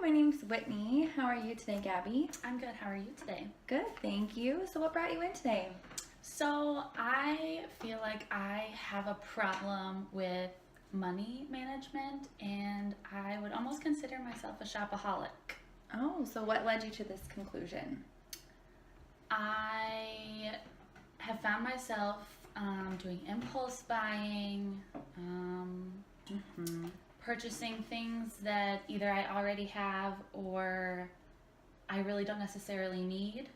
my name's Whitney. How are you today, Gabby? I'm good. How are you today? Good, thank you. So what brought you in today? So I feel like I have a problem with money management, and I would almost consider myself a shopaholic. Oh, so what led you to this conclusion? I have found myself doing impulse buying, purchasing things that either I already have or I really don't necessarily need.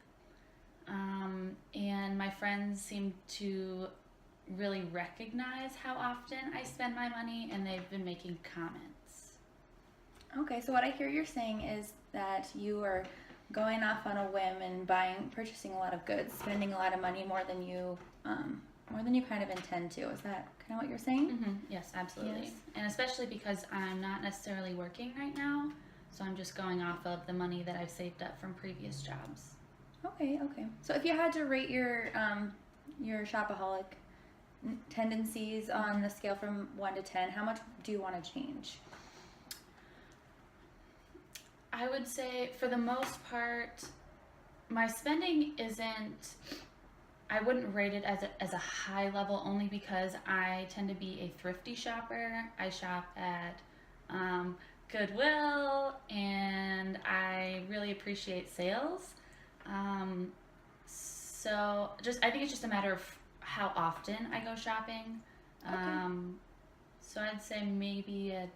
And my friends seem to really recognize how often I spend my money, and they've been making comments. Okay, so what I hear you're saying is that you are going off on a whim and purchasing a lot of goods, spending a lot of money more than you kind of intend to. Is that kind of what you're saying? Yes, absolutely. Yes. And especially because I'm not necessarily working right now, so I'm just going off of the money that I've saved up from previous jobs. Okay. So if you had to rate your shopaholic tendencies on the scale from 1 to 10, how much do you want to change? I would say for the most part, my spending I wouldn't rate it as a high level, only because I tend to be a thrifty shopper. I shop at Goodwill, and I really appreciate sales. So I think it's just a matter of how often I go shopping. Okay. So I'd say maybe a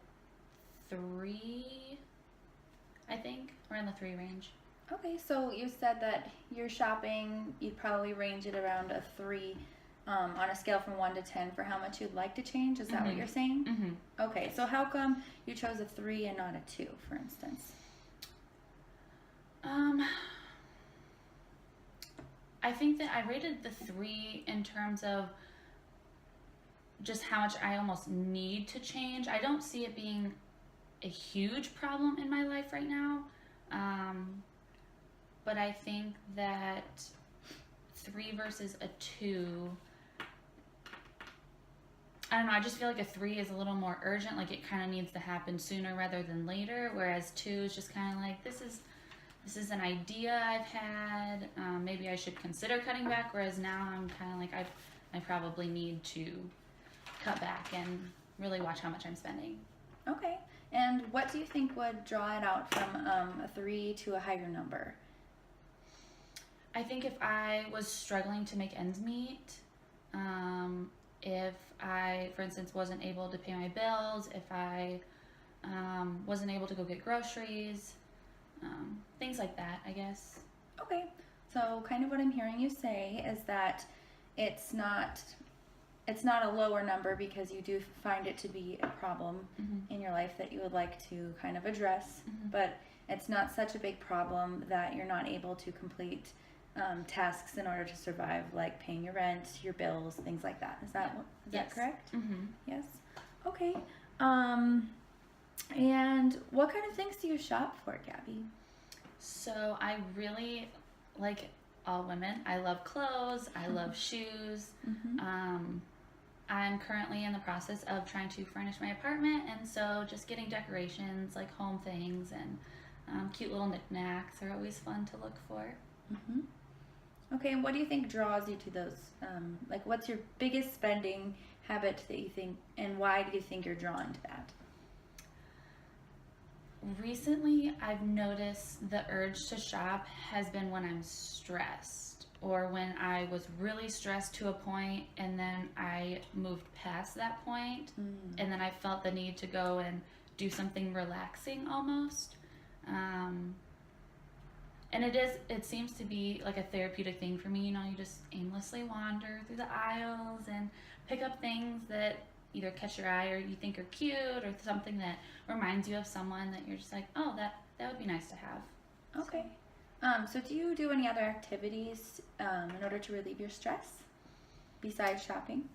3, I think, around the 3 range. Okay, so you said that your shopping, you'd probably range it around a 3 on a scale from 1 to 10 for how much you'd like to change. Is that what you're saying? Mm-hmm. Okay, so how come you chose a 3 and not a 2, for instance? I think that I rated the 3 in terms of just how much I almost need to change. I don't see it being a huge problem in my life right now. But I think that 3 versus a 2, I don't know, I just feel like a 3 is a little more urgent, like it kind of needs to happen sooner rather than later, whereas 2 is just kind of like, this is an idea I've had, maybe I should consider cutting back, whereas now I'm kind of like, I probably need to cut back and really watch how much I'm spending. Okay, and what do you think would draw it out from a 3 to a higher number? I think if I was struggling to make ends meet, if I, for instance, wasn't able to pay my bills, if I wasn't able to go get groceries, things like that, I guess. Okay, so kind of what I'm hearing you say is that it's not a lower number because you do find it to be a problem in your life that you would like to kind of address, but it's not such a big problem that you're not able to complete tasks in order to survive, like paying your rent, your bills, things like that. Is that correct? Yes. Okay. And what kind of things do you shop for, Gabby? So I really, like all women, I love clothes, I love shoes. I'm currently in the process of trying to furnish my apartment, and so just getting decorations, like home things, and cute little knickknacks are always fun to look for. Okay, and what do you think draws you to those? Like, what's your biggest spending habit that you think, and why do you think you're drawn to that? Recently, I've noticed the urge to shop has been when I'm stressed, or when I was really stressed to a point and then I moved past that point, and then I felt the need to go and do something relaxing almost. And it seems to be like a therapeutic thing for me. You just aimlessly wander through the aisles and pick up things that either catch your eye or you think are cute, or something that reminds you of someone that you're just like, oh, that would be nice to have. Okay. So do you do any other activities in order to relieve your stress besides shopping?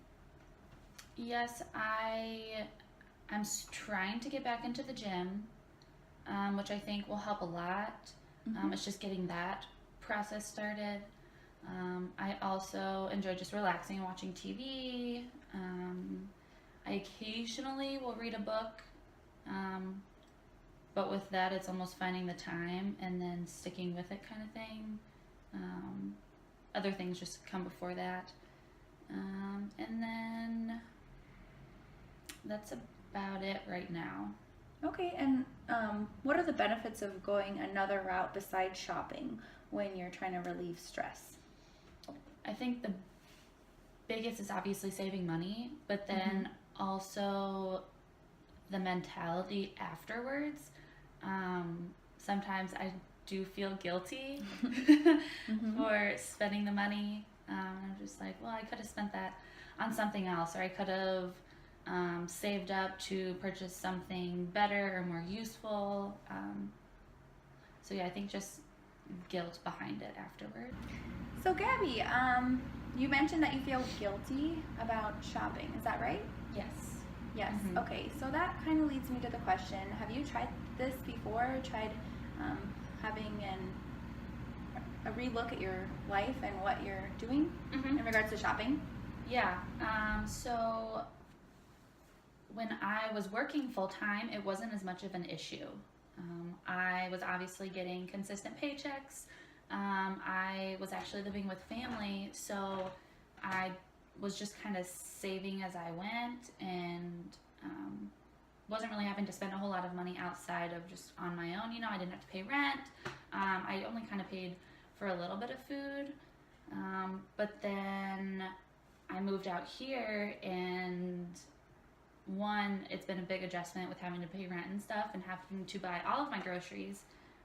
Yes, I'm trying to get back into the gym, which I think will help a lot. It's just getting that process started. I also enjoy just relaxing and watching TV. I occasionally will read a book, but with that, it's almost finding the time and then sticking with it kind of thing. Other things just come before that. And then that's about it right now. Okay, and what are the benefits of going another route besides shopping when you're trying to relieve stress? I think the biggest is obviously saving money, but then also the mentality afterwards. Sometimes I do feel guilty for spending the money. I'm just like, well, I could have spent that on something else, or I could have saved up to purchase something better or more useful. So yeah, I think just guilt behind it afterward. So Gabby, you mentioned that you feel guilty about shopping. Is that right? Yes. Yes. Okay. So that kind of leads me to the question: have you tried this before? Tried having a relook at your life and what you're doing in regards to shopping? Yeah. So when I was working full time, it wasn't as much of an issue. I was obviously getting consistent paychecks. I was actually living with family, so I was just kind of saving as I went, and wasn't really having to spend a whole lot of money outside of just on my own. You know, I didn't have to pay rent. I only kind of paid for a little bit of food. But then I moved out here, and one, it's been a big adjustment with having to pay rent and stuff and having to buy all of my groceries.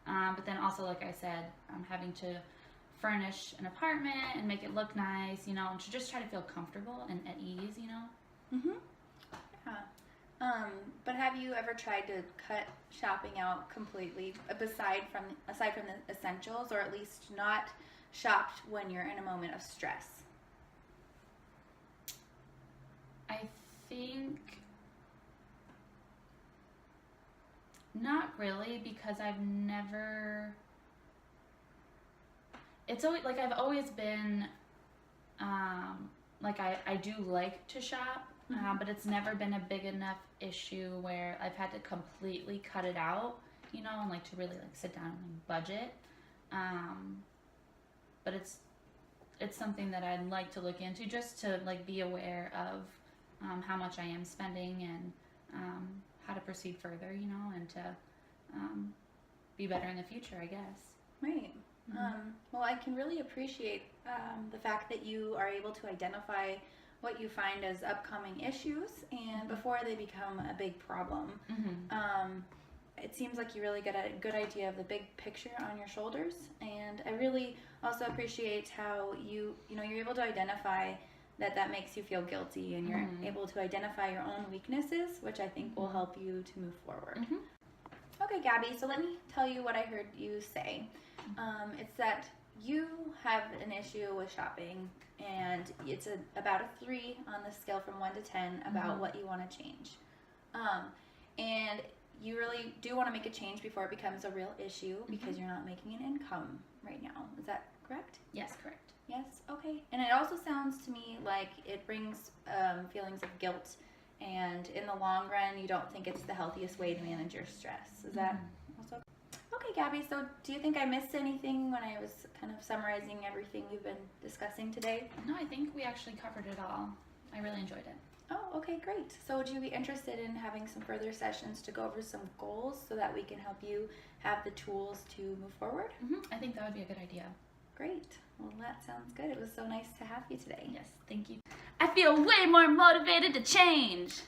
But then also, like I said, having to furnish an apartment and make it look nice, you know, and to just try to feel comfortable and at ease, you know. Yeah. But have you ever tried to cut shopping out completely, aside from the essentials, or at least not shopped when you're in a moment of stress? I think not really, because I've never, it's always like I've always been like I do like to shop, but it's never been a big enough issue where I've had to completely cut it out, you know, and like to really like sit down and budget. But it's something that I'd like to look into, just to like be aware of how much I am spending, and how to proceed further, you know, and to be better in the future, I guess. Right. Well, I can really appreciate the fact that you are able to identify what you find as upcoming issues and before they become a big problem. It seems like you really get a good idea of the big picture on your shoulders, and I really also appreciate how you're able to identify that makes you feel guilty, and you're able to identify your own weaknesses, which I think will help you to move forward. Okay, Gabby, so let me tell you what I heard you say. It's that you have an issue with shopping, and it's about a 3 on the scale from 1 to 10 about what you want to change. And you really do want to make a change before it becomes a real issue, because you're not making an income right now. Is that correct? Yes, correct. Yes? Okay. And it also sounds to me like it brings feelings of guilt, and in the long run, you don't think it's the healthiest way to manage your stress. Is that also? Okay, Gabby, so do you think I missed anything when I was kind of summarizing everything we've been discussing today? No, I think we actually covered it all. I really enjoyed it. Oh, okay, great. So would you be interested in having some further sessions to go over some goals so that we can help you have the tools to move forward? I think that would be a good idea. Great. Well, that sounds good. It was so nice to have you today. Yes, thank you. I feel way more motivated to change.